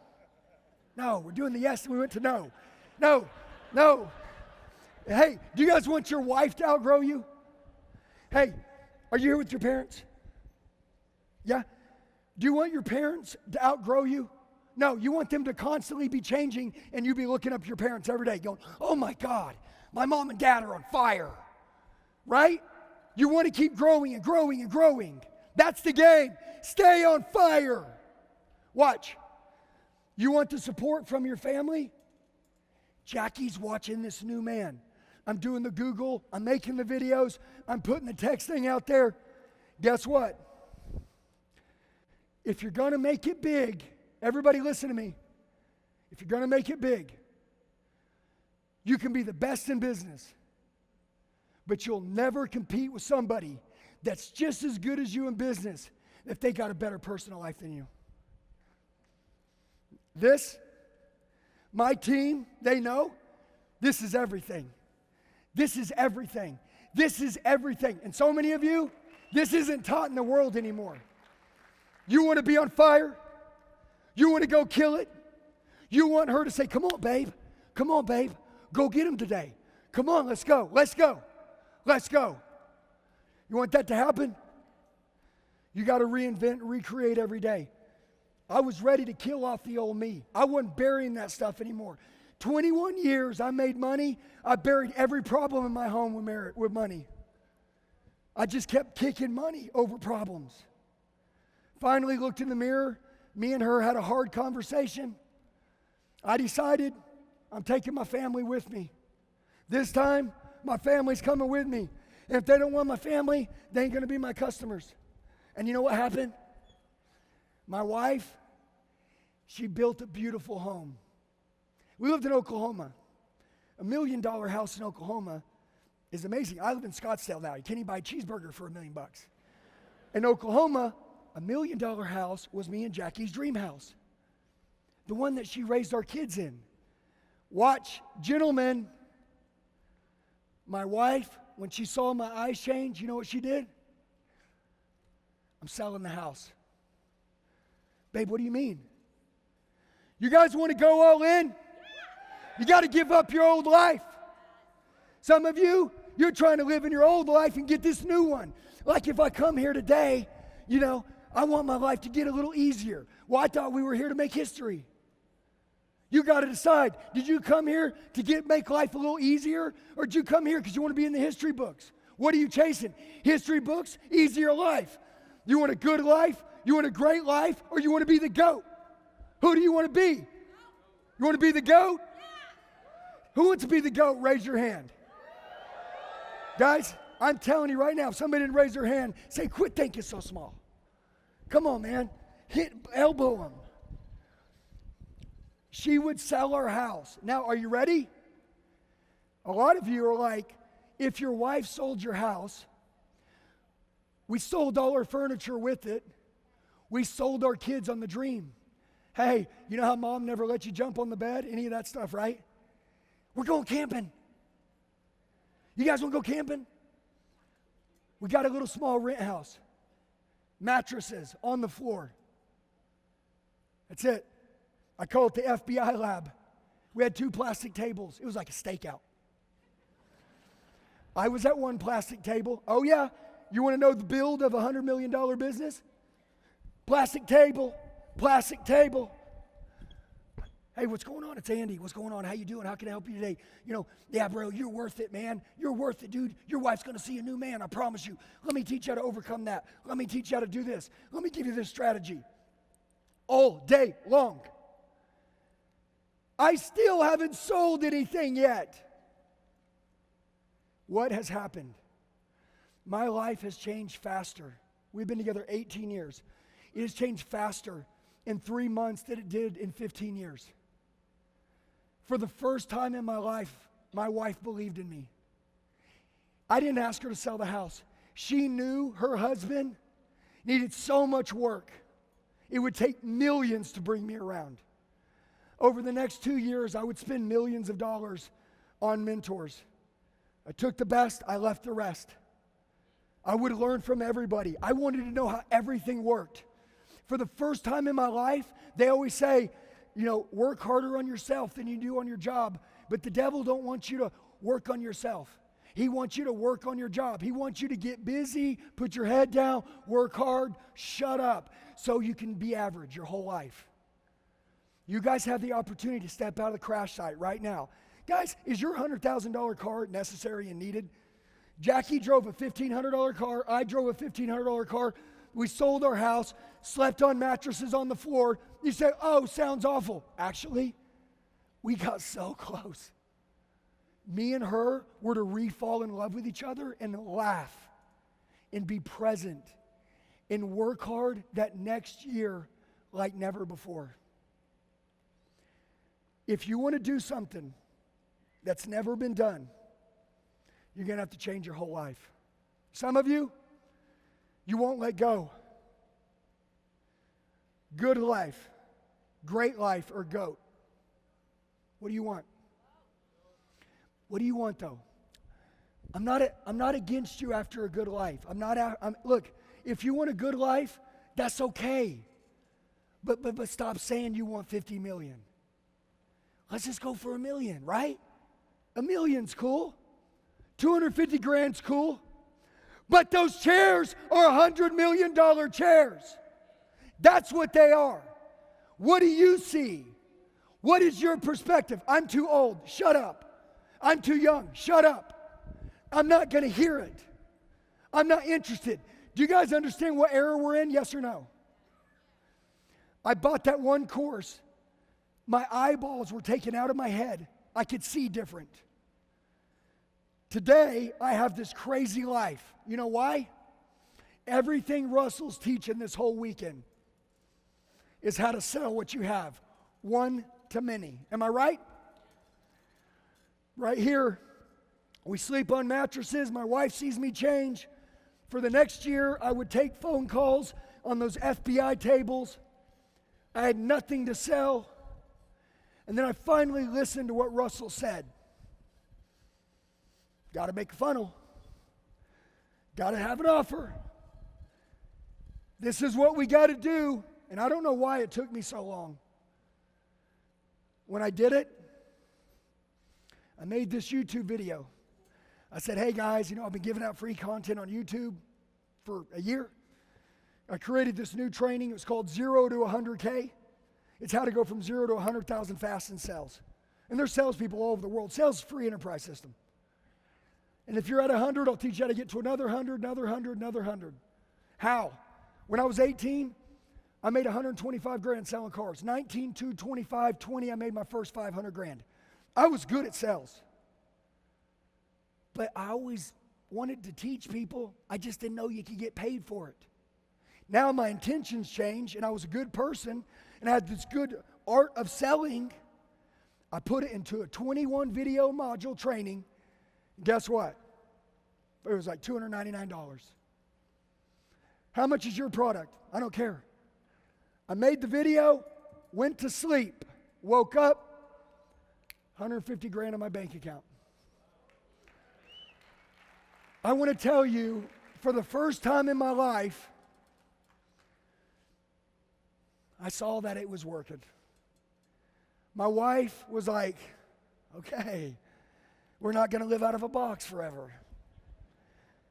No, we're doing the yes and we went to no. No. Hey, do you guys want your wife to outgrow you? Hey, are you here with your parents? Yeah? Do you want your parents to outgrow you? No, you want them to constantly be changing and you be looking up your parents every day going, oh my God, my mom and dad are on fire, right? You want to keep growing and growing and growing. That's the game. Stay on fire. Watch. You want the support from your family? Jackie's watching this new man. I'm doing the Google, I'm making the videos, I'm putting the texting out there. Guess what? If you're going to make it big, everybody listen to me. If you're going to make it big, you can be the best in business, but you'll never compete with somebody that's just as good as you in business if they got a better personal life than you. My team, they know, this is everything. This This is everything. And so many of you, this isn't taught in the world anymore. You want to be on fire? You want to go kill it? You want her to say, come on, babe. Come on, babe. Go get him today. Come on, let's go. Let's go. Let's go. You want that to happen? You got to reinvent, recreate every day. I was ready to kill off the old me. I wasn't burying that stuff anymore. 21 years I made money. I buried every problem in my home with money. I just kept kicking money over problems. Finally looked in the mirror. Me and her had a hard conversation. I decided I'm taking my family with me. This time, my family's coming with me. And if they don't want my family, they ain't gonna be my customers. And you know what happened? My wife, she built a beautiful home. We lived in Oklahoma. $1 million house in Oklahoma is amazing. I live in Scottsdale now. You can't even buy a cheeseburger for $1 million. In Oklahoma, $1 million house was me and Jackie's dream house. The one that she raised our kids in. Watch, gentlemen, my wife, when she saw my eyes change, you know what she did? I'm selling the house. Babe, what do you mean? You guys want to go all in? You got to give up your old life. Some of you, you're trying to live in your old life and get this new one. Like if I come here today, you know, I want my life to get a little easier. Well, I thought we were here to make history. You got to decide, did you come here to make life a little easier, or did you come here because you want to be in the history books? What are you chasing? History books, easier life. You want a good life, you want a great life, or you want to be the GOAT? Who do you want to be? You want to be the GOAT? Who wants to be the GOAT? Raise your hand. Guys, I'm telling you right now, if somebody didn't raise their hand, say, quit thinking so small. Come on, man. Elbow them. She would sell our house. Now, are you ready? A lot of you are like, if your wife sold your house, we sold all our furniture with it. We sold our kids on the dream. Hey, you know how mom never let you jump on the bed? Any of that stuff, right? We're going camping. You guys want to go camping? We got a little small rent house. Mattresses on the floor. That's it. I call it the FBI lab. We had 2 plastic tables. It was like a stakeout. I was at one plastic table. Oh yeah, you want to know the build of a $100 million business? Plastic table, plastic table. Hey, what's going on? It's Andy. What's going on? How you doing? How can I help you today? You know, yeah, bro, you're worth it, man. You're worth it, dude. Your wife's going to see a new man, I promise you. Let me teach you how to overcome that. Let me teach you how to do this. Let me give you this strategy. All day long. I still haven't sold anything yet. What has happened? My life has changed faster. We've been together 18 years. It has changed faster in 3 months than it did in 15 years. For the first time in my life, my wife believed in me. I didn't ask her to sell the house. She knew her husband needed so much work. It would take millions to bring me around. Over the next 2 years, I would spend millions of dollars on mentors. I took the best, I left the rest. I would learn from everybody. I wanted to know how everything worked. For the first time in my life, they always say, you know, work harder on yourself than you do on your job. But the devil don't want you to work on yourself. He wants you to work on your job. He wants you to get busy, put your head down, work hard, shut up, so you can be average your whole life. You guys have the opportunity to step out of the crash site right now. Guys, is your $100,000 car necessary and needed? Jackie drove a $1,500 car. I drove a $1,500 car. We sold our house, slept on mattresses on the floor. You say, oh, sounds awful. Actually, we got so close. Me and her were to re-fall in love with each other and laugh and be present and work hard that next year like never before. If you want to do something that's never been done, you're going to have to change your whole life. Some of you, you won't let go. Good life, great life, or GOAT. What do you want? What do you want though? I'm not against you after a good life. Look, if you want a good life, that's okay. But stop saying you want 50 million. Let's just go for $1 million, right? $1 million's cool. 250 grand's cool. But those chairs are $100 million chairs. That's what they are. What do you see? What is your perspective? I'm too old. Shut up. I'm too young. Shut up. I'm not going to hear it. I'm not interested. Do you guys understand what era we're in? Yes or no? I bought that one course. My eyeballs were taken out of my head. I could see different. Today, I have this crazy life. You know why? Everything Russell's teaching this whole weekend is how to sell what you have. One to many. Am I right? Right here, we sleep on mattresses. My wife sees me change. For the next year, I would take phone calls on those FBI tables. I had nothing to sell. And then I finally listened to what Russell said. Got to make a funnel. Got to have an offer. This is what we got to do. And I don't know why it took me so long. When I did it, I made this YouTube video. I said, hey guys, I've been giving out free content on YouTube for a year. I created this new training. It was called 0 to 100K. It's how to go from 0 to 100,000 fast in sales. And there's salespeople all over the world. Sales is a free enterprise system. And if you're at 100, I'll teach you how to get to another 100, another 100, another 100. How? When I was 18, I made 125 grand selling cars. 19, 2, 25, 20, I made my first 500 grand. I was good at sales. But I always wanted to teach people. I just didn't know you could get paid for it. Now my intentions changed, and I was a good person, and I had this good art of selling. I put it into a 21 video module training. Guess what? It was like $299. How much is your product? I don't care. I made the video, went to sleep, woke up, 150 grand in my bank account. I want to tell you, for the first time in my life, I saw that it was working. My wife was like, okay, we're not going to live out of a box forever.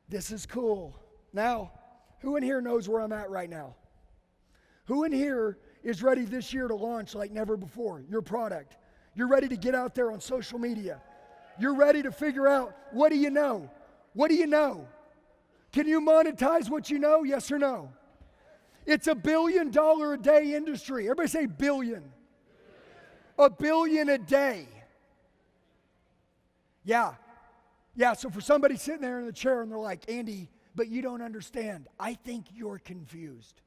This is cool. Now, who in here knows where I'm at right now? Who in here is ready this year to launch like never before? Your product. You're ready to get out there on social media. You're ready to figure out, what do you know? What do you know? Can you monetize what you know? Yes or no? It's $1 billion a day industry. Everybody say billion. $1 billion a day. Yeah, so for somebody sitting there in the chair and they're like, Andy, but you don't understand. I think you're confused.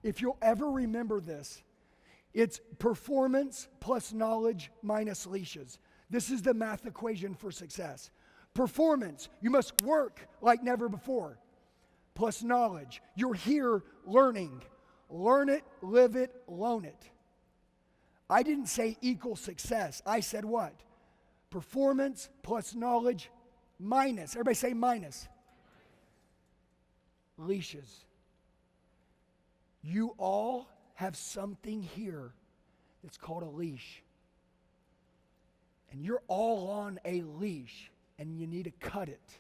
If you'll ever remember this, it's performance plus knowledge minus leashes. This is the math equation for success. Performance, you must work like never before. Plus knowledge, you're here learning. Learn it, live it, loan it. I didn't say equal success. I said what? Performance plus knowledge minus. Everybody say minus. Leashes. You all have something here that's called a leash. And you're all on a leash, and you need to cut it.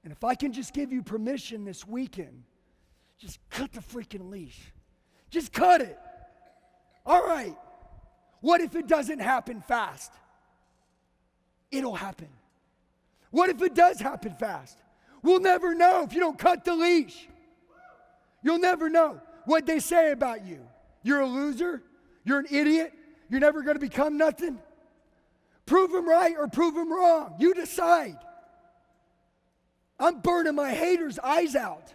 And if I can just give you permission this weekend, just cut the freaking leash. Just cut it. All right. What if it doesn't happen fast? It'll happen. What if it does happen fast? We'll never know if you don't cut the leash. You'll never know what they say about you. You're a loser. You're an idiot. You're never going to become nothing. Prove them right or prove them wrong. You decide. I'm burning my haters' eyes out.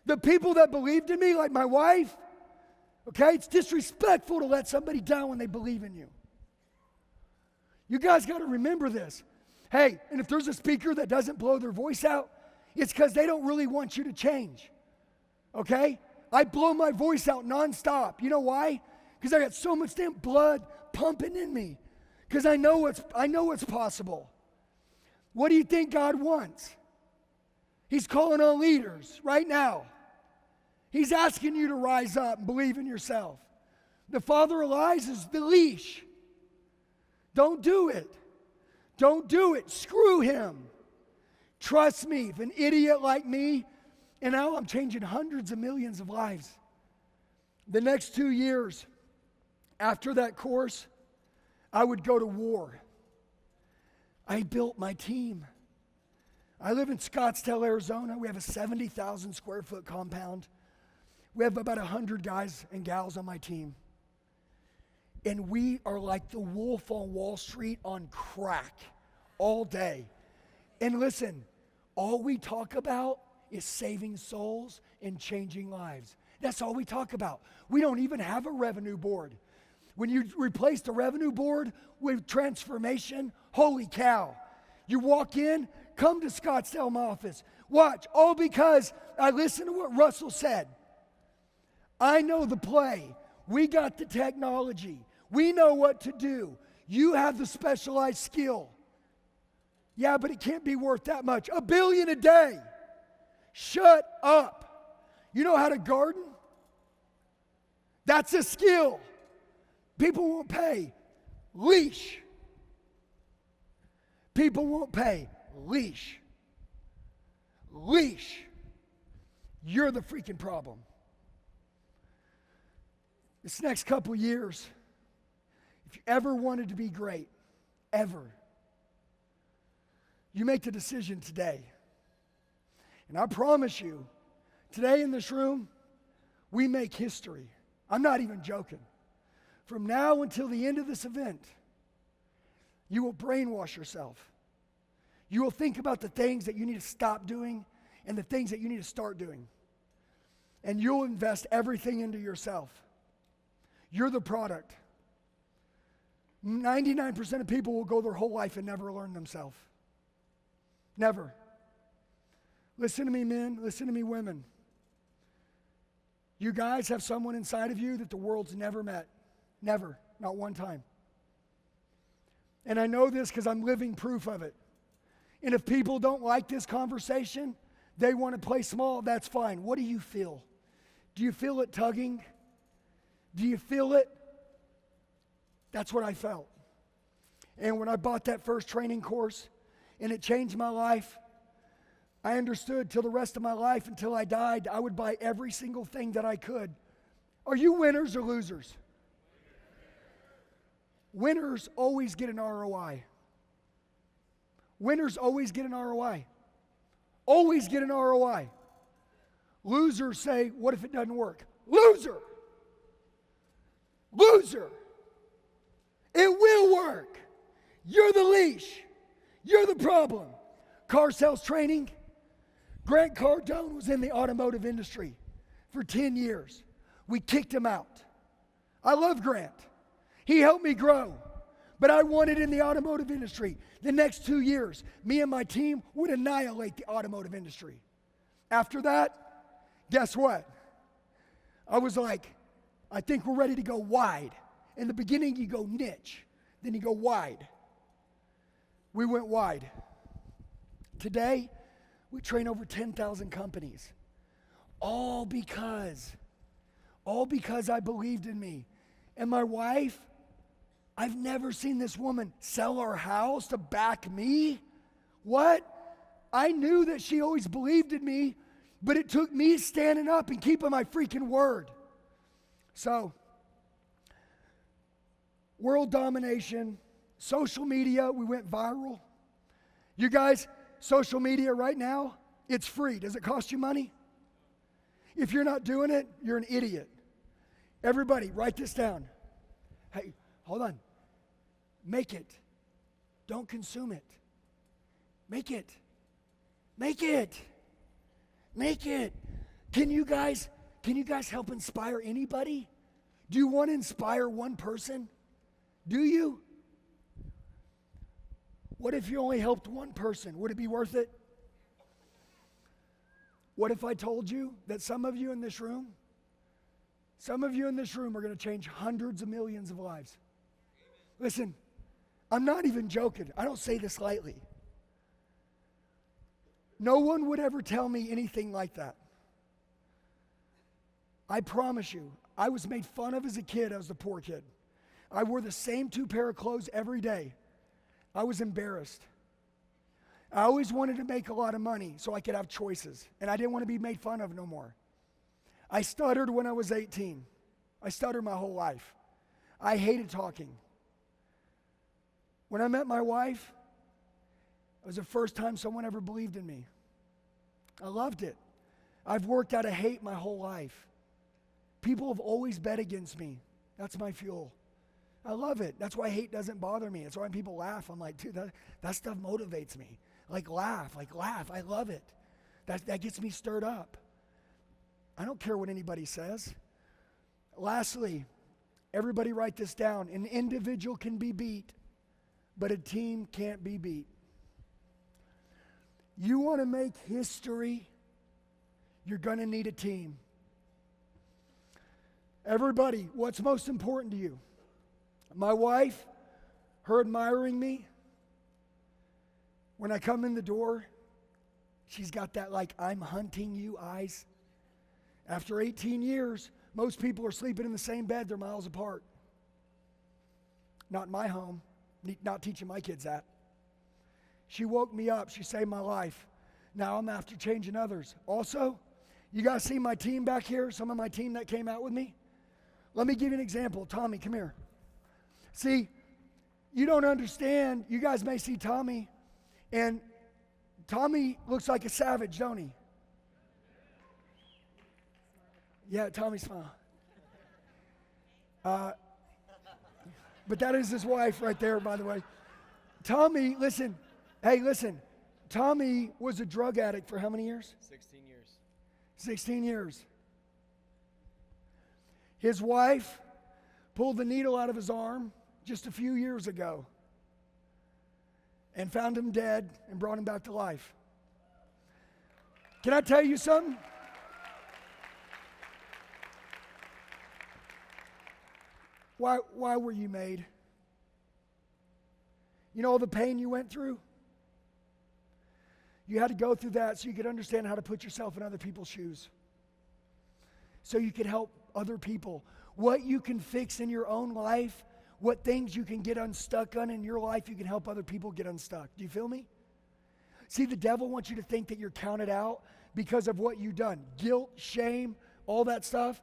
The people that believed in me, like my wife, okay, it's disrespectful to let somebody down when they believe in you. You guys got to remember this. Hey, and if there's a speaker that doesn't blow their voice out, it's because they don't really want you to change. Okay? I blow my voice out nonstop. You know why? Because I got so much damn blood pumping in me. Because I know what's possible. What do you think God wants? He's calling on leaders right now. He's asking you to rise up and believe in yourself. The father of lies is the leash. Don't do it. Don't do it. Screw him. Trust me, if an idiot like me, and now I'm changing hundreds of millions of lives. The next 2 years after that course, I would go to war. I built my team. I live in Scottsdale, Arizona. We have a 70,000 square foot compound. We have about 100 guys and gals on my team. And we are like the wolf on Wall Street on crack all day. And listen, all we talk about is saving souls and changing lives. That's all we talk about. We don't even have a revenue board. When you replace the revenue board with transformation, holy cow. You walk in, come to Scottsdale, my office. Watch, all because I listened to what Russell said. I know the play. We got the technology. We know what to do. You have the specialized skill. Yeah, but it can't be worth that much. $1 billion a day. Shut up. You know how to garden? That's a skill. People won't pay. Leash. People won't pay. Leash. Leash. You're the freaking problem. This next couple years, if you ever wanted to be great, ever, you make the decision today. And I promise you, today in this room, we make history. I'm not even joking. From now until the end of this event, you will brainwash yourself. You will think about the things that you need to stop doing and the things that you need to start doing. And you'll invest everything into yourself. You're the product. 99% of people will go their whole life and never learn themselves. Never. Listen to me, men. Listen to me, women. You guys have someone inside of you that the world's never met. Never. Not one time. And I know this because I'm living proof of it. And if people don't like this conversation, they want to play small, that's fine. What do you feel? Do you feel it tugging? Do you feel it? That's what I felt. And when I bought that first training course and it changed my life, I understood till the rest of my life, until I died, I would buy every single thing that I could. Are you winners or losers? Winners always get an ROI. Winners always get an ROI. Always get an ROI. Losers say, what if it doesn't work? Loser! Loser! It will work. You're the leash. You're the problem. Car sales training. Grant Cardone was in the automotive industry for 10 years. We kicked him out. I love Grant. He helped me grow. But I wanted in the automotive industry. The next 2 years, me and my team would annihilate the automotive industry. After that, guess what? I was like, I think we're ready to go wide. In the beginning, you go niche. Then you go wide. We went wide. Today, we train over 10,000 companies. All because I believed in me. And my wife, I've never seen this woman sell our house to back me. What? I knew that she always believed in me, but it took me standing up and keeping my freaking word. So, world domination, social media, we went viral. You guys, social media right now, it's free. Does it cost you money? If you're not doing it, you're an idiot. Everybody, write this down. Hey, hold on. Make it. Don't consume it. Make it. Make it. Make it. Can you guys help inspire anybody? Do you want to inspire one person? Do you? What if you only helped one person? Would it be worth it? What if I told you that some of you in this room are going to change hundreds of millions of lives? Listen, I'm not even joking. I don't say this lightly. No one would ever tell me anything like that. I promise you, I was made fun of as a kid. I was the poor kid. I wore the same 2 pair of clothes every day. I was embarrassed. I always wanted to make a lot of money so I could have choices, and I didn't want to be made fun of no more. I stuttered when I was 18. I stuttered my whole life. I hated talking. When I met my wife, it was the first time someone ever believed in me. I loved it. I've worked out of hate my whole life. People have always bet against me. That's my fuel. I love it. That's why hate doesn't bother me. It's why when people laugh, I'm like, dude, that stuff motivates me. Laugh. I love it. That gets me stirred up. I don't care what anybody says. Lastly, everybody write this down. An individual can be beat, but a team can't be beat. You want to make history, you're going to need a team. Everybody, what's most important to you? My wife, her admiring me. When I come in the door, she's got that I'm hunting you eyes. After 18 years, most people are sleeping in the same bed, they're miles apart. Not in my home, not teaching my kids that. She woke me up, she saved my life. Now I'm after changing others. Also, you guys see my team back here, some of my team that came out with me? Let me give you an example. Tommy, come here. See, you don't understand. You guys may see Tommy, and Tommy looks like a savage, don't he? Yeah, Tommy smile. But that is his wife right there, by the way. Tommy, listen. Hey, listen. Tommy was a drug addict for how many years? 16 years. 16 years. His wife pulled the needle out of his arm just a few years ago and found him dead and brought him back to life. Can I tell you something? Why were you made? You know all the pain you went through? You had to go through that so you could understand how to put yourself in other people's shoes. So you could help other people. What you can fix in your own life, what things you can get unstuck on in your life, you can help other people get unstuck. Do you feel me? See, the devil wants you to think that you're counted out because of what you've done. Guilt, shame, all that stuff.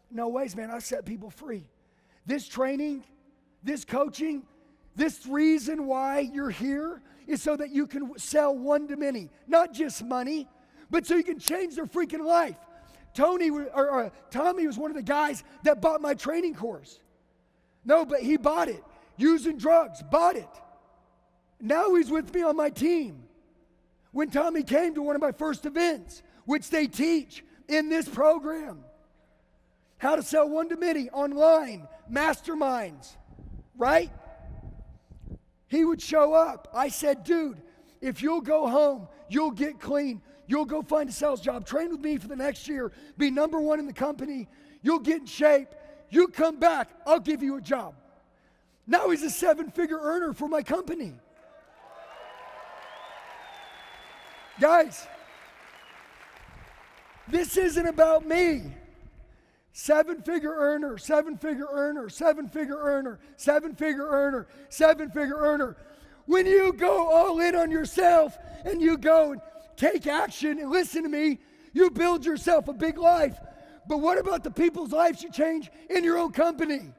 No ways, man. I set people free. This training, this coaching, this reason why you're here is so that you can sell one to many. Not just money, but so you can change their freaking life. Tommy was one of the guys that bought my training course. No, but he bought it. Using drugs, bought it. Now he's with me on my team. When Tommy came to one of my first events, which they teach in this program, how to sell one to many online, masterminds, right? He would show up. I said, dude, if you'll go home, you'll get clean, you'll go find a sales job, train with me for the next year, be number one in the company, you'll get in shape, you come back, I'll give you a job. Now he's a 7-figure earner for my company. Guys, this isn't about me. 7-figure earner, 7-figure earner, 7-figure earner, 7-figure earner, 7-figure earner. When you go all in on yourself and you go and take action and listen to me, you build yourself a big life. But what about the people's lives you change in your own company?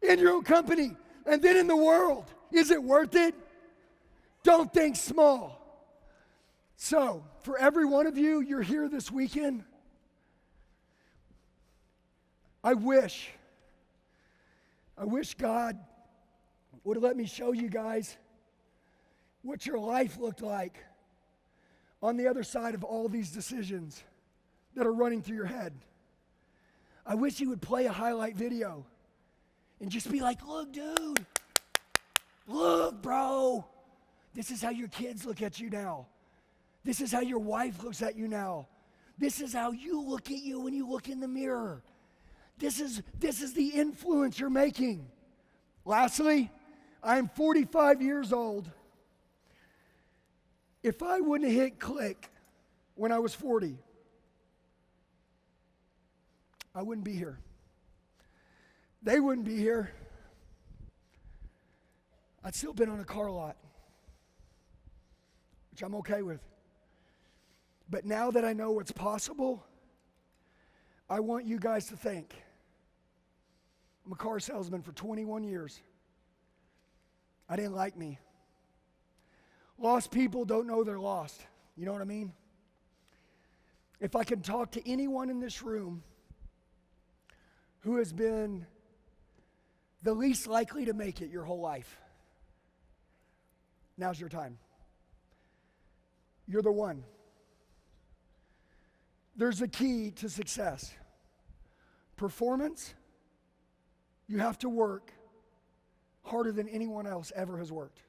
In your own company. And then in the world. Is it worth it? Don't think small. So, for every one of you, you're here this weekend. I wish God would have let me show you guys what your life looked like on the other side of all these decisions that are running through your head. I wish you would play a highlight video and just be like, look, dude, look, bro, this is how your kids look at you now. This is how your wife looks at you now. This is how you look at you when you look in the mirror. This is the influence you're making. Lastly, I am 45 years old. If I wouldn't have hit click when I was 40, I wouldn't be here. They wouldn't be here. I'd still been on a car lot, which I'm okay with. But now that I know what's possible, I want you guys to think. I'm a car salesman for 21 years. I didn't like me. Lost people don't know they're lost. You know what I mean? If I can talk to anyone in this room who has been the least likely to make it your whole life, now's your time. You're the one. There's a key to success. Performance, you have to work harder than anyone else ever has worked.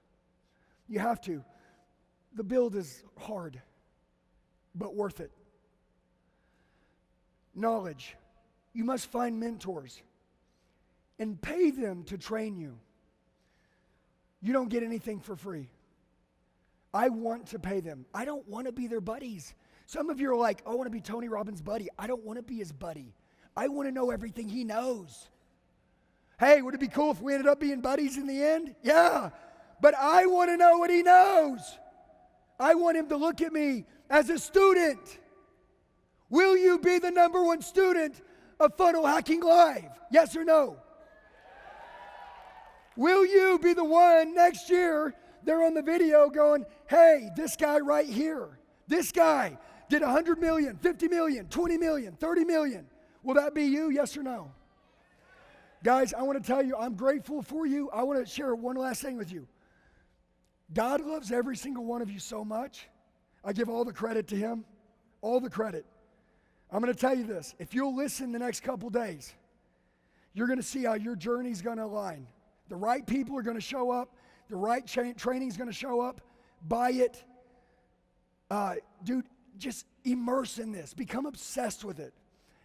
You have to. The build is hard, but worth it. Knowledge, you must find mentors and pay them to train you. You don't get anything for free. I want to pay them. I don't want to be their buddies. Some of you are like, I want to be Tony Robbins' buddy. I don't want to be his buddy. I want to know everything he knows. Hey, would it be cool if we ended up being buddies in the end? Yeah, but I want to know what he knows. I want him to look at me as a student. Will you be the number one student of Funnel Hacking Live? Yes or no? Will you be the one next year, they're on the video going, hey, this guy right here, this guy did 100 million, 50 million, 20 million, 30 million. Will that be you, yes or no? Guys, I want to tell you, I'm grateful for you. I want to share one last thing with you. God loves every single one of you so much. I give all the credit to him, all the credit. I'm going to tell you this. If you'll listen the next couple days, you're going to see how your journey's going to align. The right people are going to show up. The right training's going to show up. Buy it. Dude, just immerse in this. Become obsessed with it.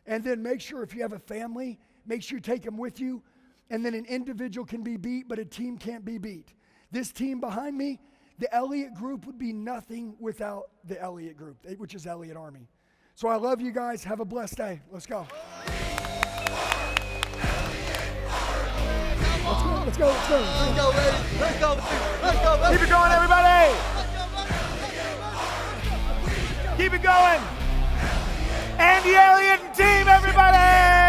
And then make sure if you have a family, make sure you take them with you. And then an individual can be beat, but a team can't be beat. This team behind me, the Elliott Group would be nothing without the Elliott Group, which is Elliott Army. So I love you guys. Have a blessed day. Let's go. Let's go. Keep it going, everybody. Keep it going. Andy Elliott and team, everybody.